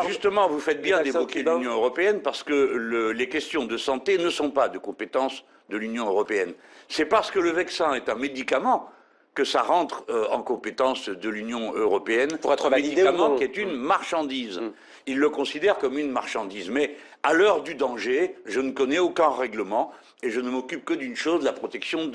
Justement, vous faites bien d'évoquer l'Union européenne parce que les questions de santé ne sont pas de compétence de l'Union européenne. C'est parce que le vaccin est un médicament que ça rentre en compétence de l'Union européenne. Pour être validé, un médicament qui est une marchandise. Ils le considèrent comme une marchandise. Mais à l'heure du danger, je ne connais aucun règlement et je ne m'occupe que d'une chose, la protection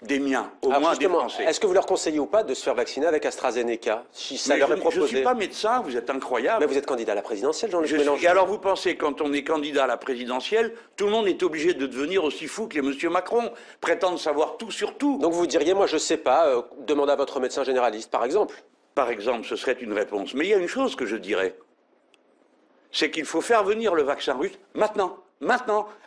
des miens, au moins des Français. Est-ce que vous leur conseillez ou pas de se faire vacciner avec AstraZeneca, si ça leur est proposé? Je ne suis pas médecin, vous êtes incroyable. Mais vous êtes candidat à la présidentielle, Jean-Luc Mélenchon. Et alors vous pensez, quand on est candidat à la présidentielle, tout le monde est obligé de devenir aussi fou que les monsieur Macron, prétendre savoir tout sur tout. Donc vous diriez, moi je sais pas, demandez à votre médecin généraliste, par exemple. Par exemple, ce serait une réponse. Mais il y a une chose que je dirais, c'est qu'il faut faire venir le vaccin russe maintenant,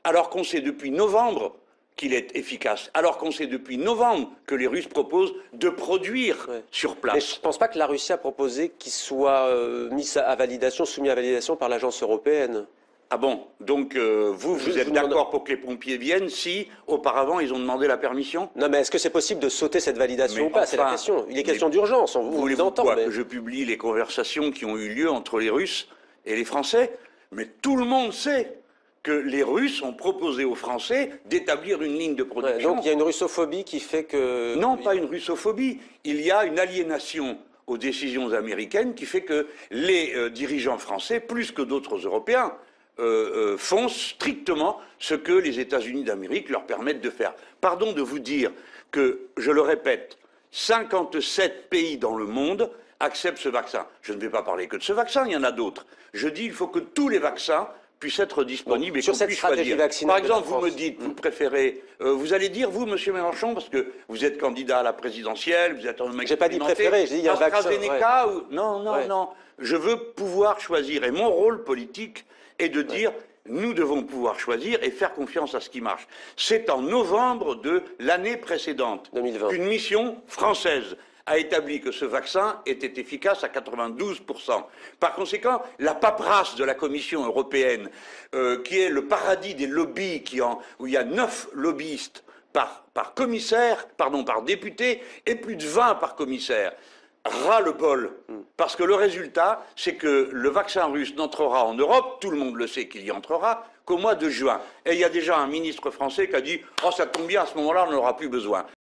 alors qu'on sait depuis novembre qu'il est efficace, alors qu'on sait depuis novembre que les Russes proposent de produire sur place. Mais je ne pense pas que la Russie a proposé qu'il soit soumis à validation par l'agence européenne. Ah bon? Donc vous êtes d'accord pour que les pompiers viennent si, auparavant, ils ont demandé la permission? Non, mais est-ce que c'est possible de sauter cette validation ou pas? C'est la question. Il est question d'urgence, on vous entend. Que je publie les conversations qui ont eu lieu entre les Russes et les Français? Mais tout le monde sait que les Russes ont proposé aux Français d'établir une ligne de production. Donc il y a une russophobie qui fait que... Non, pas une russophobie. Il y a une aliénation aux décisions américaines qui fait que les dirigeants français, plus que d'autres Européens, font strictement ce que les États-Unis d'Amérique leur permettent de faire. Pardon de vous dire que, je le répète, 57 pays dans le monde acceptent ce vaccin. Je ne vais pas parler que de ce vaccin, il y en a d'autres. Je dis qu'il faut que tous les vaccins puissent être disponibles et qu'on puisse choisir. Par exemple, vous me dites, vous préférez, vous allez dire, vous, monsieur Mélenchon, parce que vous êtes candidat à la présidentielle, vous êtes un mec... J'ai pas dit préféré, j'ai dit il y a un vaccin. AstraZeneca ou... Non. Je veux pouvoir choisir. Et mon rôle politique est de dire, nous devons pouvoir choisir et faire confiance à ce qui marche. C'est en novembre de l'année précédente 2020 qu'une mission française a établi que ce vaccin était efficace à 92%. Par conséquent, la paperasse de la Commission européenne, qui est le paradis des lobbies, où il y a 9 lobbyistes par commissaire, pardon, par député, et plus de 20 par commissaire, ras le bol. Parce que le résultat, c'est que le vaccin russe n'entrera en Europe, tout le monde le sait qu'il y entrera, qu'au mois de juin. Et il y a déjà un ministre français qui a dit « Oh, ça tombe bien, à ce moment-là, on n'en aura plus besoin ».